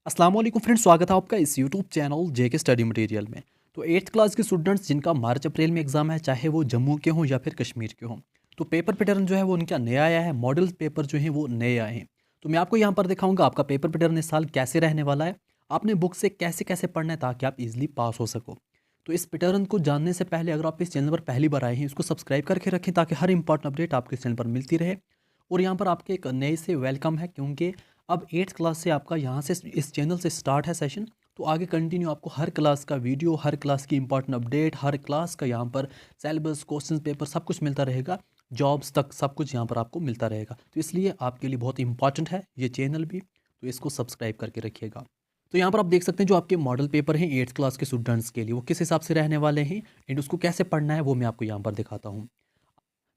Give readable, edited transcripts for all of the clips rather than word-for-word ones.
अस्सलाम वालेकुम फ्रेंड्स, स्वागत है आपका इस यूट्यूब चैनल जेके स्टडी मटेरियल में। तो 8th क्लास के स्टूडेंट्स जिनका मार्च अप्रैल में एग्जाम है, चाहे वो जम्मू के हों या फिर कश्मीर के हों, तो पेपर पैटर्न जो है वो उनका नया आया है। मॉडल पेपर जो हैं वो नए आए हैं। तो मैं आपको यहाँ पर दिखाऊंगा आपका पेपर पैटर्न इस साल कैसे रहने वाला है, आपने बुक से कैसे कैसे पढ़ना है ताकि आप इजीली पास हो सको। तो इस पैटर्न को जानने से पहले अगर आप इस चैनल पर पहली बार आए हैं, इसको सब्सक्राइब करके रखें ताकि हर इंपॉर्टेंट अपडेट आपके चैनल पर मिलती रहे। और यहाँ पर आपके एक नए से वेलकम है, क्योंकि अब 8th क्लास से आपका यहाँ से इस चैनल से स्टार्ट है सेशन। तो आगे कंटिन्यू आपको हर क्लास का वीडियो, हर क्लास की इंपॉर्टेंट अपडेट, हर क्लास का यहाँ पर सिलेबस, क्वेश्चन पेपर सब कुछ मिलता रहेगा। जॉब्स तक सब कुछ यहाँ पर आपको मिलता रहेगा। तो इसलिए आपके लिए बहुत इंपॉर्टेंट है ये चैनल भी, तो इसको सब्सक्राइब करके रखिएगा। तो यहाँ पर आप देख सकते हैं जो आपके मॉडल पेपर हैं 8th क्लास के स्टूडेंट्स के लिए, वो किस हिसाब से रहने वाले हैं एंड उसको कैसे पढ़ना है वो मैं आपको यहाँ पर दिखाता हूँ।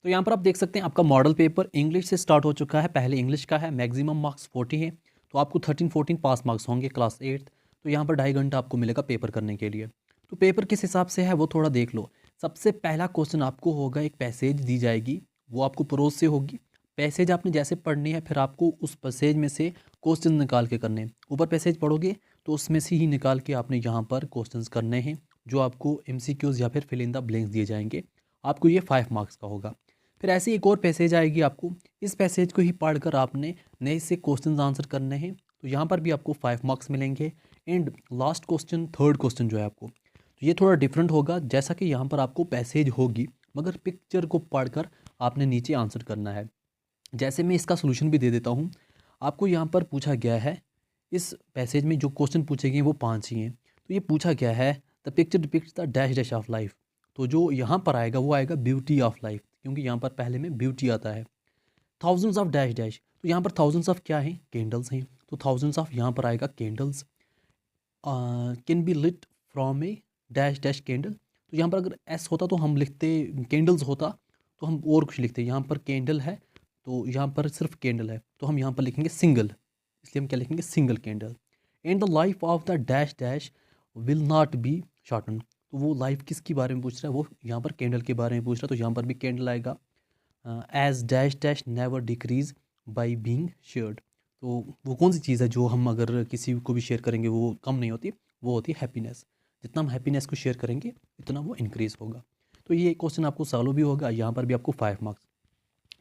तो यहाँ पर आप देख सकते हैं आपका मॉडल पेपर इंग्लिश से स्टार्ट हो चुका है। पहले इंग्लिश का है, मैक्सिमम मार्क्स 40 है, तो आपको 13-14 पास मार्क्स होंगे क्लास 8। तो यहाँ पर 2.5 घंटा आपको मिलेगा पेपर करने के लिए। तो पेपर किस हिसाब से है वो थोड़ा देख लो। सबसे पहला क्वेश्चन आपको होगा, एक पैसेज दी जाएगी, वो आपको प्रोज से होगी। पैसेज आपने जैसे पढ़नी है, फिर आपको उस पैसेज में से क्वेश्चन निकाल के करने हैं। ऊपर पैसेज पढ़ोगे तो उसमें से ही निकाल के आपने यहाँ पर क्वेश्चंस करने हैं, जो आपको MCQs या फिर फिल इन द ब्लैंक्स दिए जाएंगे। आपको ये 5 मार्क्स का होगा। फिर ऐसे एक और पैसेज आएगी आपको, इस पैसेज को ही पढ़कर आपने नए से क्वेश्चन आंसर करने हैं। तो यहाँ पर भी आपको 5 मार्क्स मिलेंगे। And last question, third question जो है आपको, तो ये थोड़ा डिफरेंट होगा। जैसा कि यहाँ पर आपको पैसेज होगी, मगर पिक्चर को पढ़कर आपने नीचे आंसर करना है। जैसे मैं इसका सोल्यूशन भी दे देता हूँ। आपको यहाँ पर पूछा गया है, इस पैसेज में जो क्वेश्चन पूछे गए वो 5 ही हैं। तो ये पूछा गया है, the picture depicts the dash dash of life. तो जो यहाँ पर आएगा वो आएगा ब्यूटी ऑफ लाइफ, क्योंकि यहाँ पर पहले में ब्यूटी आता है। थाउजेंड्स ऑफ डैश डैश, तो यहाँ पर थाउजेंड्स ऑफ क्या है, कैंडल्स हैं। तो थाउजेंड्स ऑफ यहाँ पर आएगा candles. Can be lit from a dash dash candle. तो यहाँ पर अगर एस होता तो हम लिखते, कैंडल्स होता तो हम और कुछ लिखते। यहाँ पर कैंडल है तो यहाँ पर सिर्फ कैंडल है, तो हम यहाँ पर लिखेंगे सिंगल, इसलिए हम क्या लिखेंगे, single candle. And the life of the dash dash will not be shorten. तो वो लाइफ किसके बारे में पूछ रहा है, वो यहाँ पर कैंडल के बारे में पूछ रहा है, तो यहाँ पर भी कैंडल आएगा। As dash dash never decrease by being shared. तो वो कौन सी चीज़ है जो हम अगर किसी को भी शेयर करेंगे वो कम नहीं होती, वो होती है हैप्पीनेस। जितना हम हैप्पीनेस को शेयर करेंगे उतना वो इंक्रीज़ होगा। तो ये क्वेश्चन आपको सॉल्व भी होगा, यहाँ पर भी आपको 5 मार्क्स।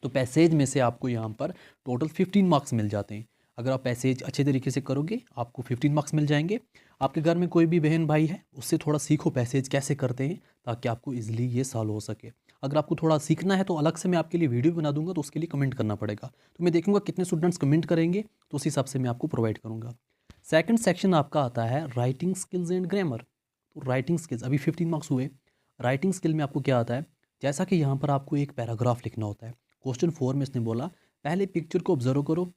तो पैसेज में से आपको यहाँ पर टोटल 15 मार्क्स मिल जाते हैं। अगर आप पैसेज अच्छे तरीके से करोगे आपको 15 मार्क्स मिल जाएंगे। आपके घर में कोई भी बहन भाई है, उससे थोड़ा सीखो पैसेज कैसे करते हैं, ताकि आपको इजीली ये सॉल्व हो सके। अगर आपको थोड़ा सीखना है तो अलग से मैं आपके लिए वीडियो बना दूंगा, तो उसके लिए कमेंट करना पड़ेगा। तो मैं देखूंगा कितने स्टूडेंट्स कमेंट करेंगे, तो उस हिसाब से मैं आपको प्रोवाइड करूँगा। सेकंड सेक्शन आपका आता है राइटिंग स्किल्स एंड ग्रामर। तो राइटिंग स्किल्स अभी 15 मार्क्स हुए। राइटिंग स्किल में आपको क्या आता है, जैसा कि यहाँ पर आपको एक पैराग्राफ लिखना होता है। क्वेश्चन 4 में इसने बोला, पहले पिक्चर को ऑब्जर्व करो,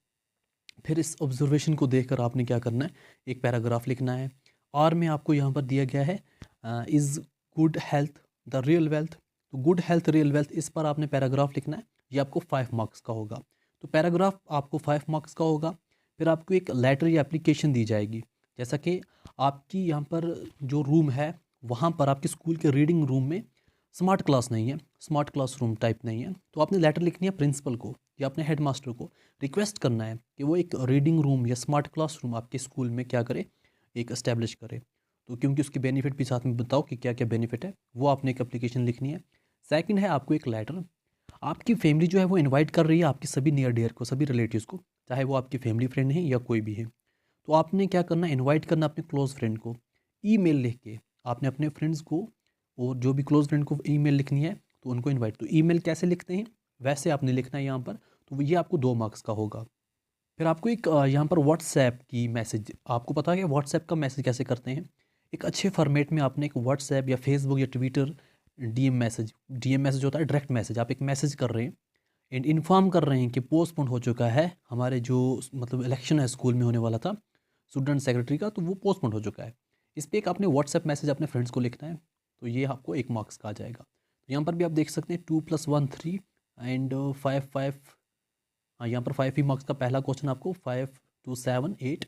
फिर इस ऑब्जर्वेशन को देखकर आपने क्या करना है, एक पैराग्राफ लिखना है। और में आपको यहाँ पर दिया गया है, is good health the real wealth. तो गुड हेल्थ रियल वेल्थ, इस पर आपने पैराग्राफ लिखना है। ये आपको 5 मार्क्स का होगा। तो पैराग्राफ आपको 5 मार्क्स का होगा। फिर आपको एक लेटर या एप्लीकेशन दी जाएगी। जैसा कि आपकी यहाँ पर जो रूम है, वहाँ पर आपके स्कूल के रीडिंग रूम में स्मार्ट क्लास नहीं है, स्मार्ट क्लास रूम टाइप नहीं है, तो आपने लेटर लिखनी है प्रिंसिपल को या अपने हेड मास्टर को। रिक्वेस्ट करना है कि वो एक रीडिंग रूम या स्मार्ट क्लास रूम आपके स्कूल में क्या करे, एक इस्टेब्लिश करे। तो क्योंकि उसके बेनिफिट भी साथ में बताओ कि क्या क्या बेनिफिट है, वो आपने एक एप्लीकेशन लिखनी है। सेकंड है आपको एक लेटर। आपकी फैमिली जो है वो इनवाइट कर रही है आपके सभी नियर डियर को, सभी रिलेटिव्स को, चाहे वो आपकी फैमिली फ्रेंड है या कोई भी है। तो आपने क्या करना है, इनवाइट करना अपने क्लोज फ्रेंड को। ईमेल लिख के आपने अपने फ्रेंड्स को और जो भी क्लोज फ्रेंड को ईमेल लिखनी है, तो उनको इनवाइट। तो ईमेल कैसे लिखते हैं वैसे आपने लिखना है यहाँ पर, तो ये आपको 2 मार्क्स का होगा। फिर आपको एक यहाँ पर व्हाट्सएप की मैसेज, आपको पता है कि व्हाट्सएप का मैसेज कैसे करते हैं। एक अच्छे फॉर्मेट में आपने एक व्हाट्सएप या फेसबुक या ट्विटर डीएम मैसेज होता है, डायरेक्ट मैसेज। आप एक मैसेज कर रहे हैं एंड इन्फॉर्म कर रहे हैं कि पोस्टपोन हो चुका है, हमारे जो मतलब इलेक्शन है स्कूल में होने वाला था स्टूडेंट सेक्रेटरी का, तो वो पोस्टपोन हो चुका है। इस पर एक आपने व्हाट्सएप मैसेज अपने फ्रेंड्स को लिखना है, तो ये आपको 1 मार्क्स का आ जाएगा। तो यहाँ पर भी आप देख सकते हैं 2 + 1 3 एंड 5 हाँ, यहाँ पर 5 ही मार्क्स का पहला क्वेश्चन आपको 5 2 7 8,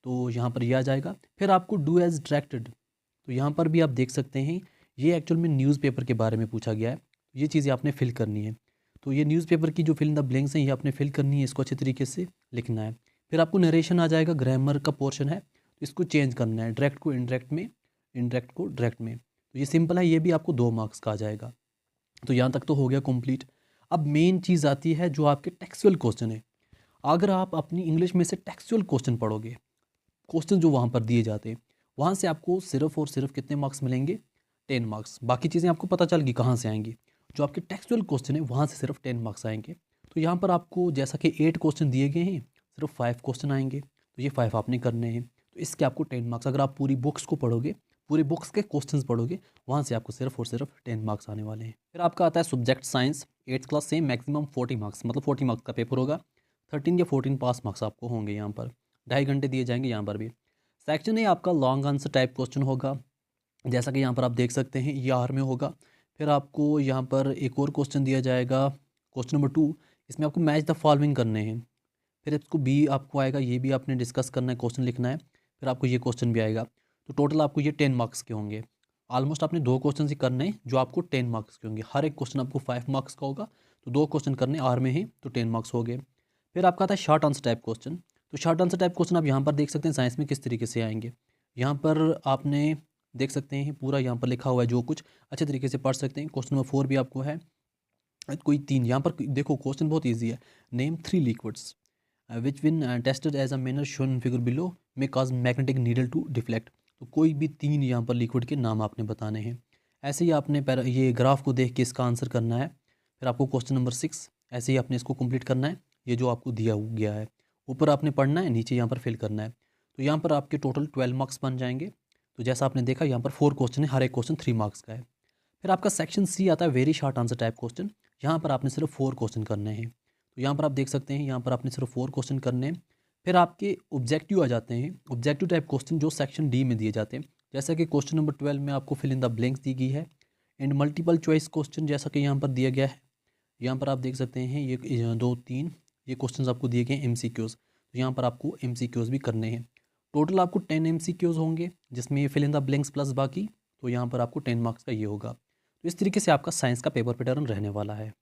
तो यहाँ पर ये आ जाएगा। फिर आपको डू एज डायरेक्टेड, तो यहाँ पर भी आप देख सकते हैं ये एक्चुअल में न्यूज़पेपर के बारे में पूछा गया है। ये चीज़ें आपने फिल करनी है। तो ये न्यूज़पेपर की जो फिल इन द ब्लैंक्स हैं ये आपने फिल करनी है, इसको अच्छे तरीके से लिखना है। फिर आपको नरेशन आ जाएगा, ग्रामर का पोर्शन है। इसको चेंज करना है, डायरेक्ट को इनडायरेक्ट में, इनडायरेक्ट को डायरेक्ट में। तो ये सिंपल है, ये भी आपको 2 मार्क्स का आ जाएगा। तो यहाँ तक तो हो गया कंप्लीट। अब मेन चीज़ आती है जो आपके टेक्सुअल क्वेश्चन है। अगर आप अपनी इंग्लिश में से टेक्सुअल क्वेश्चन पढ़ोगे, क्वेश्चन जो वहाँ पर दिए जाते हैं, वहाँ से आपको सिर्फ और सिर्फ कितने मार्क्स मिलेंगे? 10 मार्क्स। बाकी चीज़ें आपको पता चल गई कहाँ से आएंगी। जो आपके टेक्सुअल क्वेश्चन है वहाँ से सिर्फ 10 मार्क्स आएंगे। तो यहाँ पर आपको जैसा कि 8 क्वेश्चन दिए गए हैं, सिर्फ 5 क्वेश्चन आएंगे, तो ये 5 आपने करने हैं। तो इसके आपको 10 मार्क्स। अगर आप पूरी बुक्स को पढ़ोगे, पूरी बुक्स के क्वेश्चंस पढ़ोगे, वहाँ से आपको सिर्फ और सिर्फ 10 मार्क्स आने वाले हैं। फिर आपका आता है सब्जेक्ट साइंस, 8th क्लास से मैक्सिमम 40 मार्क्स, मतलब 40 मार्क्स का पेपर होगा। 13 या 14 पास मार्क्स आपको होंगे यहाँ पर, 2.5 घंटे दिए जाएंगे यहाँ पर भी। सेक्शन ए आपका लॉन्ग आंसर टाइप क्वेश्चन होगा, जैसा कि यहाँ पर आप देख सकते हैं, ये आर में होगा। फिर आपको यहाँ पर एक और क्वेश्चन दिया जाएगा, क्वेश्चन नंबर 2, इसमें आपको मैच द फॉलोइंग करने हैं। फिर इसको बी आपको आएगा, ये भी आपने डिस्कस करना है, क्वेश्चन लिखना है। फिर आपको ये क्वेश्चन भी आएगा। तो टोटल आपको ये 10 मार्क्स के होंगे। ऑलमोस्ट आपने 2 क्वेश्चन ही करने हैं जो आपको 10 मार्क्स के होंगे। हर एक क्वेश्चन आपको 5 मार्क्स का होगा, तो 2 क्वेश्चन करने आर में हैं तो 10 मार्क्स हो गए। फिर आपका आता है शॉर्ट आंसर टाइप क्वेश्चन। तो शॉर्ट आंसर टाइप क्वेश्चन आप यहाँ पर देख सकते हैं साइंस में किस तरीके से आएंगे। यहाँ पर आपने देख सकते हैं पूरा यहाँ पर लिखा हुआ है, जो कुछ अच्छे तरीके से पढ़ सकते हैं। क्वेश्चन नंबर 4 भी आपको है, कोई 3 यहाँ पर देखो, क्वेश्चन बहुत ईजी है। Name 3 liquids which when tested as a manner shown figure below में cause magnetic needle to deflect. तो कोई भी 3 यहाँ पर लिक्विड के नाम आपने बताने हैं। ऐसे ही आपने ये ग्राफ को देख के इसका आंसर करना है। फिर आपको क्वेश्चन नंबर 6 ऐसे ही आपने इसको कंप्लीट करना है, ये जो आपको दिया गया है। ऊपर आपने पढ़ना है, नीचे यहाँ पर फिल करना है। तो यहाँ पर आपके टोटल 12 मार्क्स बन जाएंगे। तो जैसा आपने देखा यहाँ पर 4 क्वेश्चन है, हर एक क्वेश्चन 3 मार्क्स का है। फिर आपका सेक्शन सी आता है very short answer type question. यहाँ पर आपने सिर्फ 4 क्वेश्चन करने हैं। तो यहाँ पर आप देख सकते हैं, यहाँ पर आपने सिर्फ 4 क्वेश्चन करने हैं। फिर आपके ऑब्जेक्टिव आ जाते हैं, ऑब्जेक्टिव टाइप क्वेश्चन जो सेक्शन डी में दिए जाते हैं। जैसा कि क्वेश्चन नंबर 12 में आपको फिल इन द ब्लैंक्स दी गई है। एंड मल्टीपल चॉइस क्वेश्चन जैसा कि यहाँ पर दिया गया है। यहाँ पर आप देख सकते हैं, ये 2-3 ये क्वेश्चन आपको दिए गए MCQs। तो यहाँ पर आपको MCQs भी करने हैं। टोटल आपको 10 MCQs होंगे, जिसमें ये fill in the blanks plus बाकी। तो यहाँ पर आपको 10 मार्क्स का ये होगा। तो इस तरीके से आपका साइंस का पेपर पैटर्न रहने वाला है।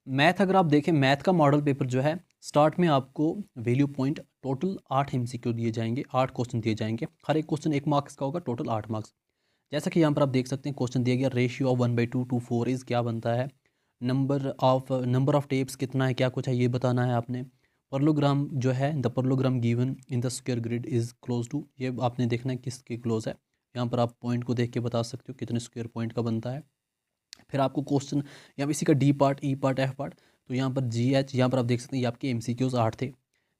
मैथ अगर आप देखें, मैथ का मॉडल पेपर जो है, स्टार्ट में आपको वैल्यू पॉइंट टोटल 8 MCQ दिए जाएंगे, 8 क्वेश्चन दिए जाएंगे। हर एक क्वेश्चन 1 मार्क्स का होगा, टोटल 8 मार्क्स। जैसा कि यहाँ पर आप देख सकते हैं, क्वेश्चन दिया गया रेशियो ऑफ 1/2 to 4 इज़ क्या बनता है। नंबर ऑफ टेप्स कितना है, क्या कुछ है, ये बताना है आपने। परलोग्राम जो है, the parallelogram given in the square grid is close to, ये आपने देखना है किसके क्लोज है। यहाँ पर आप पॉइंट को देख के बता सकते हो कितने स्क्वायर पॉइंट का बनता है। फिर आपको क्वेश्चन यहाँ इसी का डी पार्ट, ई पार्ट, एफ पार्ट। तो यहाँ पर GH, यहाँ पर आप देख सकते हैं ये आपके MCQs 8 थे।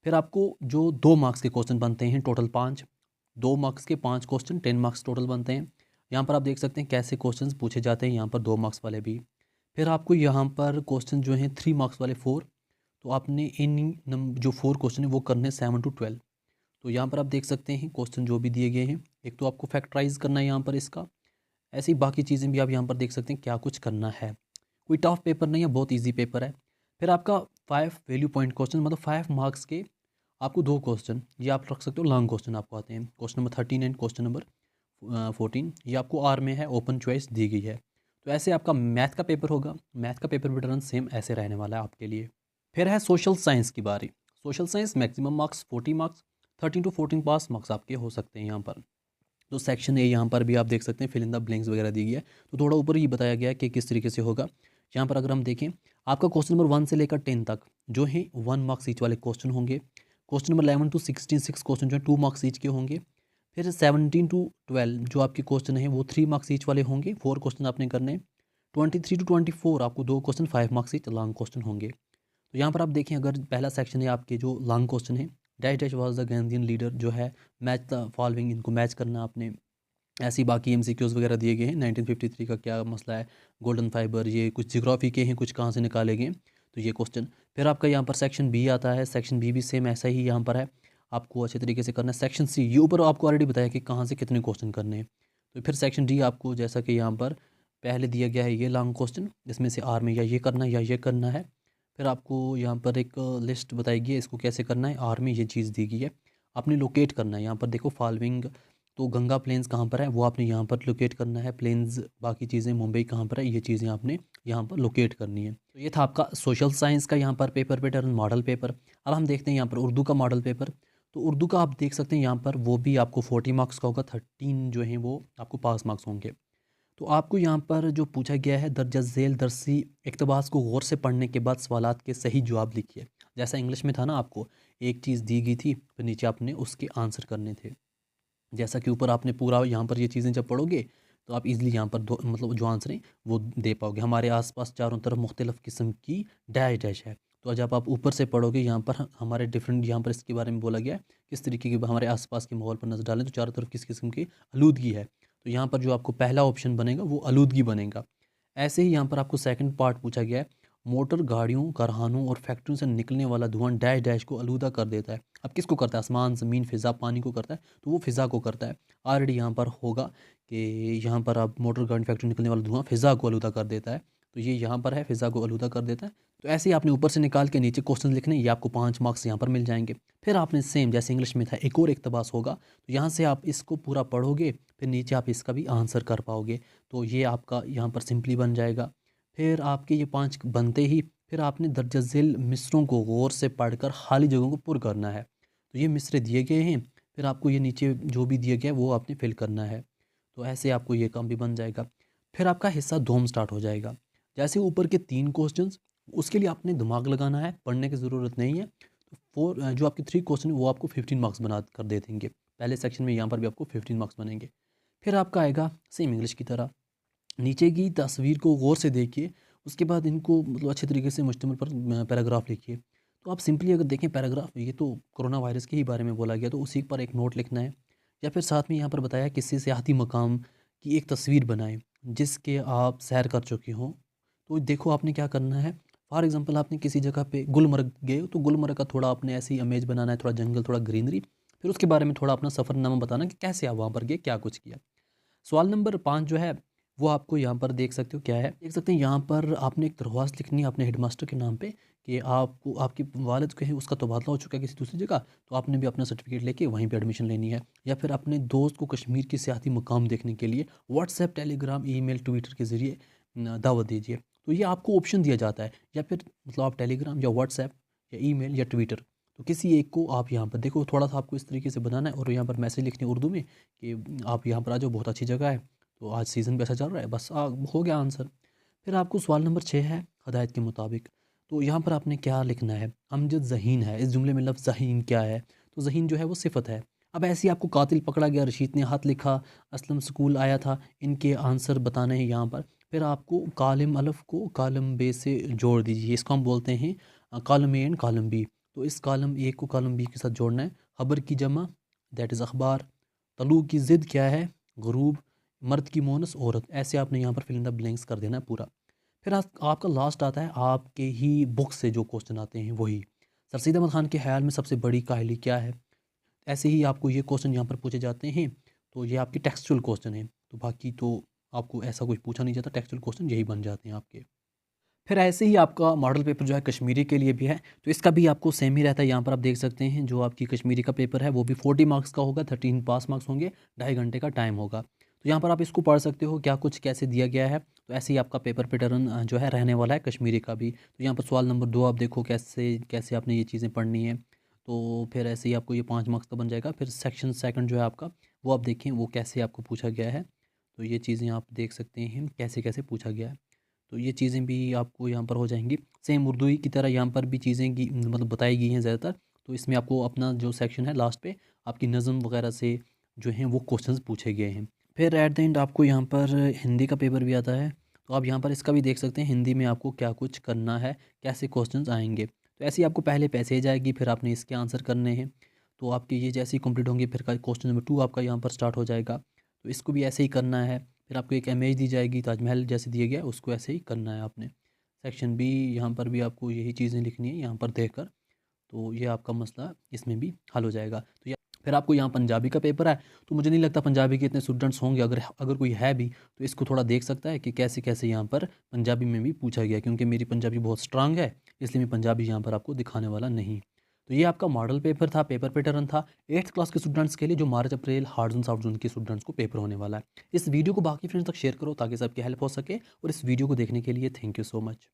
फिर आपको जो 2 मार्क्स के क्वेश्चन बनते हैं टोटल 5, 2 मार्क्स के 5 क्वेश्चन, 10 मार्क्स टोटल बनते हैं। यहाँ पर आप देख सकते हैं कैसे क्वेश्चन पूछे जाते हैं, यहाँ पर 2 मार्क्स वाले भी। फिर आपको यहाँ पर क्वेश्चन जो हैं 3 मार्क्स वाले 4। तो आपने इन जो 4 क्वेश्चन है वो करने 7 to 12। तो यहाँ पर आप देख सकते हैं क्वेश्चन जो भी दिए गए हैं, एक तो आपको फैक्टराइज करना है यहाँ पर इसका। ऐसी बाकी चीज़ें भी आप यहाँ पर देख सकते हैं क्या कुछ करना है। कोई टफ पेपर नहीं है, बहुत इजी पेपर है। फिर आपका 5 वैल्यू पॉइंट क्वेश्चन, मतलब 5 मार्क्स के आपको 2 क्वेश्चन ये आप रख सकते हो, लॉन्ग क्वेश्चन आपको आते हैं। Question number 13 and question number 14 ये आपको आर में है, ओपन चॉइस दी गई है। तो ऐसे आपका मैथ का पेपर होगा। मैथ का पेपर पैटर्न सेम ऐसे रहने वाला है आपके लिए। फिर है सोशल साइंस की बारी। Social science maximum marks 40 marks, 13 to 14 pass marks आपके हो सकते हैं यहाँ पर। तो सेक्शन ए यहाँ पर भी आप देख सकते हैं फिल इन द ब्लैंक्स वगैरह दी गई है। तो थोड़ा ऊपर ही बताया गया है कि किस तरीके से होगा। यहाँ पर अगर हम देखें, आपका क्वेश्चन नंबर 1 से लेकर 10 तक जो है 1 मार्क्स ईच वाले क्वेश्चन होंगे। क्वेश्चन नंबर 11 to 16 6 क्वेश्चन जो है 2 मार्क्स ईच के होंगे। फिर 17 to 12 जो आपके क्वेश्चन हैं वो 3 मार्क्स ईच वाले होंगे, 4 क्वेश्चन आपने करने। 23 to 24 आपको 2 question 5 marks each long question होंगे। तो यहाँ पर आप देखें, अगर पहला सेक्शन है आपके जो लॉन्ग क्वेश्चन है, dash dash was the Gandhian leader, जो है मैच द फॉलोइंग, इनको मैच करना आपने। ऐसी बाकी MCQs वगैरह दिए गए हैं। 1953 का क्या मसला है, गोल्डन फाइबर, ये कुछ जियोग्राफी के हैं, कुछ कहाँ से निकाले गए, तो ये क्वेश्चन। फिर आपका यहाँ पर सेक्शन बी आता है। सेक्शन बी भी सेम ऐसा ही यहाँ पर है, आपको अच्छे तरीके से करना है। सेक्शन सी ये ऊपर आपको ऑलरेडी बताया कि कहाँ से कितने क्वेश्चन करने हैं। तो फिर सेक्शन डी आपको जैसा कि यहाँ पर पहले दिया गया है, ये लॉन्ग क्वेश्चन, जिसमें से आर में या ये करना है या ये करना है। फिर आपको यहाँ पर एक लिस्ट बताई गई है, इसको कैसे करना है। आर में ये चीज़ दी गई है, आपने लोकेट करना है। यहाँ पर देखो फॉलोइंग, तो गंगा प्लेन्स कहाँ पर है वो आपने यहाँ पर लोकेट करना है। प्लेन्स बाकी चीज़ें मुंबई कहाँ पर है, ये चीज़ें आपने यहाँ पर लोकेट करनी है। तो ये था आपका सोशल साइंस का यहाँ पर पेपर पैटर्न, मॉडल पेपर। अब हम देखते हैं यहाँ पर उर्दू का मॉडल पेपर। तो उर्दू का आप देख सकते हैं यहाँ पर वो भी आपको 40 मार्क्स का होगा, 13 जो हैं वो आपको पास मार्क्स होंगे। तो आपको यहाँ पर जो पूछा गया है दर्ज झेल दरसी इक़्तिबास को गौर से पढ़ने के बाद सवालात के सही जवाब लिखिए। जैसा इंग्लिश में था ना, आपको एक चीज़ दी गई थी, फिर नीचे आपने उसके आंसर करने थे। जैसा कि ऊपर आपने पूरा यहाँ पर ये चीज़ें जब पढ़ोगे तो आप इजीली यहाँ पर दो मतलब जो आंसर हैं वो दे पाओगे। हमारे आसपास चारों तरफ मुख्तलिफ़ किस्म की डैश डैश है। तो जब आप ऊपर से पढ़ोगे यहाँ पर हमारे डिफरेंट यहाँ पर इसके बारे में बोला गया है किस तरीके के हमारे आसपास के माहौल पर नज़र डालें तो चारों तरफ किस किस्म की आलूदगी है। तो यहाँ पर जो आपको पहला ऑप्शन बनेगा वो आलूदगी बनेगा। ऐसे ही यहाँ पर आपको सेकंड पार्ट पूछा गया है, मोटर गाड़ियों, कारखानों और फैक्ट्रियों से निकलने वाला धुआं डैश डैश को आलूदा कर देता है। अब किसको करता है? आसमान, ज़मीन, फ़िज़ा, पानी को करता है, तो वो फ़िज़ा को करता है। ऑलरेडी यहाँ पर होगा कि यहाँ पर आप मोटर गाड़ी फैक्ट्री निकलने वाला धुआं फ़िज़ा को आलूदा कर देता है, तो ये यहाँ पर है फ़िज़ा को आलूदा कर देता है। तो ऐसे ही आपने ऊपर से निकाल के नीचे क्वेश्चन लिखने, ये आपको 5 मार्क्स यहाँ पर मिल जाएंगे। फिर आपने सेम जैसे इंग्लिश में था एक और इक़्तिबास होगा, तो यहाँ से आप इसको पूरा पढ़ोगे, फिर नीचे आप इसका भी आंसर कर पाओगे। तो ये आपका यहाँ पर सिंपली बन जाएगा। फिर आपके ये 5 बनते ही फिर आपने दर्ज झेल मिसरों को गौर से पढ़कर खाली जगहों को पुर करना है। तो ये मिसरे दिए गए हैं, फिर आपको ये नीचे जो भी दिया गया है वो आपने फिल करना है। तो ऐसे आपको ये काम भी बन जाएगा। फिर आपका हिस्सा दोम स्टार्ट हो जाएगा। जैसे ऊपर के 3 क्वेश्चंस, उसके लिए आपने दिमाग लगाना है, पढ़ने की ज़रूरत नहीं है। तो जो आपके 3 क्वेश्चन है वो आपको 15 मार्क्स बना कर दे देंगे। पहले सेक्शन में यहाँ पर भी आपको 15 मार्क्स बनेंगे। फिर आपका आएगा सेम इंग्लिश की तरह, नीचे की तस्वीर को गौर से देखिए, उसके बाद इनको मतलब अच्छे तरीके से मुश्तमिल पर पैराग्राफ लिखिए। तो आप सिंपली अगर देखें पैराग्राफ, ये तो कोरोना वायरस के ही बारे में बोला गया, तो उसी पर एक नोट लिखना है। या फिर साथ में यहाँ पर बताया किसी सियाहती मकाम की एक तस्वीर बनाएं जिसके आप सैर कर चुके हों। तो देखो आपने क्या करना है, फॉर एग्जांपल आपने किसी जगह पे गुलमर्ग गए हो, तो गुलमर्ग का थोड़ा आपने ऐसी इमेज बनाना है, थोड़ा जंगल, थोड़ा ग्रीनरी, फिर उसके बारे में थोड़ा अपना सफ़रनामा बताना कि कैसे आप वहाँ पर गए, क्या कुछ किया। सवाल नंबर 5 जो है वो आपको यहाँ पर देख सकते हो क्या है, देख सकते हैं यहाँ पर आपने एक दरख्वास्त लिखनी है अपने हेडमास्टर के नाम पे कि आपको आपके वालिद के हैं उसका तबादला हो चुका है किसी दूसरी जगह, तो आपने भी अपना सर्टिफिकेट लेके वहीं पे एडमिशन लेनी है। या फिर अपने दोस्त को कश्मीर की सियाती मकाम देखने के लिए व्हाट्सएप, टेलीग्राम, ईमेल, ट्विटर के ज़रिए दावत दीजिए। तो ये आपको ऑप्शन दिया जाता है, या फिर मतलब आप टेलीग्राम या व्हाट्सएप या ईमेल या ट्विटर, तो किसी एक को आप यहाँ पर देखो, थोड़ा सा आपको इस तरीके से बनाना है और यहाँ पर मैसेज लिखने उर्दू में कि आप यहाँ पर आ जाओ, बहुत अच्छी जगह है, तो आज सीज़न भी ऐसा चल रहा है, बस हो गया आंसर। फिर आपको सवाल नंबर 6 है हदायत के मुताबिक, तो यहाँ पर आपने क्या लिखना है, अमजद ज़हीन है, इस जुमले में लफ्ज़ ज़हीन क्या है, तो ज़हीन जो है वो सिफत है। अब ऐसे ही आपको कातिल पकड़ा गया, रशीद ने हाथ लिखा, असलम स्कूल आया था, इनके आंसर बताने हैं यहाँ पर। फिर आपको कालम अलफ़ को कालम बे से जोड़ दीजिए, इसको हम बोलते हैं कालम ए एंड कालम बी। तो इस कालम ए को कालम बी के साथ जोड़ना है। खबर की जमा दैट इज़ अखबार, तलू की ज़िद क्या है, गुरूब, मर्द की मोनस औरत। ऐसे आपने यहाँ पर फिल इन द ब्लैंक्स कर देना है पूरा। फिर आपका लास्ट आता है आपके ही बुक से जो क्वेश्चन आते हैं वही, सर सैयद अहमद ख़ान के ख्याल में सबसे बड़ी काहली क्या है। ऐसे ही आपको ये क्वेश्चन यहाँ पर पूछे जाते हैं, तो ये आपके टेक्सचुअल क्वेश्चन हैं, तो बाकी तो आपको ऐसा कुछ पूछा नहीं जाता, टेक्सचुअल क्वेश्चन यही बन जाते हैं आपके। फिर ऐसे ही आपका मॉडल पेपर जो है कश्मीरी के लिए भी है, तो इसका भी आपको सेम ही रहता है। यहाँ पर आप देख सकते हैं जो आपकी कश्मीरी का पेपर है वो भी 40 मार्क्स का होगा, 13 पास मार्क्स होंगे, 2.5 घंटे का टाइम होगा। तो यहाँ पर आप इसको पढ़ सकते हो क्या कुछ कैसे दिया गया है। तो ऐसे ही आपका पेपर पैटर्न जो है रहने वाला है कश्मीरी का भी। तो यहाँ पर सवाल नंबर 2 आप देखो कैसे कैसे आपने ये चीज़ें पढ़नी है। तो फिर ऐसे ही आपको ये 5 मार्क्स का बन जाएगा। फिर सेक्शन सेकंड जो है आपका, वो आप देखें वो कैसे आपको पूछा गया है। तो ये चीज़ें आप देख सकते हैं कैसे कैसे पूछा गया है। तो ये चीज़ें भी आपको यहाँ पर हो जाएंगी सेम उर्दू ही की तरह, यहाँ पर भी चीज़ें की मतलब बताई गई हैं ज़्यादातर। तो इसमें आपको अपना जो सेक्शन है लास्ट पे आपकी नज़म वगैरह से जो हैं वो क्वेश्चंस पूछे गए हैं। फिर एट द एंड आपको यहाँ पर हिंदी का पेपर भी आता है, तो आप यहाँ पर इसका भी देख सकते हैं हिंदी में आपको क्या कुछ करना है, कैसे क्वेश्चंस आएंगे। तो ऐसे ही आपको पहले पैसेज आएगी, फिर आपने इसके आंसर करने हैं। तो आपके ये जैसे ही कंप्लीट होंगे फिर क्वेश्चन नंबर 2 आपका यहाँ पर स्टार्ट हो जाएगा। तो इसको भी ऐसे ही करना है। फिर आपको एक इमेज दी जाएगी ताजमहल जैसे दिया गया है, उसको ऐसे ही करना है आपने। सेक्शन बी, यहाँ पर भी आपको यही चीज़ें लिखनी है यहाँ पर देखकर, तो ये आपका मसला इसमें भी हल हो जाएगा। तो या फिर आपको यहाँ पंजाबी का पेपर है, तो मुझे नहीं लगता पंजाबी के इतने स्टूडेंट्स होंगे, अगर अगर कोई है भी तो इसको थोड़ा देख सकता है कि कैसे कैसे यहाँ पर पंजाबी में भी पूछा गया, क्योंकि मेरी पंजाबी बहुत स्ट्रांग है, इसलिए मैं पंजाबी यहाँ पर आपको दिखाने वाला नहीं। तो ये आपका मॉडल पेपर था, पेपर पैटर्न था 8th क्लास के स्टूडेंट्स के लिए, जो मार्च अप्रैल हार्ड जोन सॉफ्ट जोन के स्टूडेंट्स को पेपर होने वाला है। इस वीडियो को बाकी फ्रेंड्स तक शेयर करो ताकि सबकी हेल्प हो सके, और इस वीडियो को देखने के लिए थैंक यू सो मच।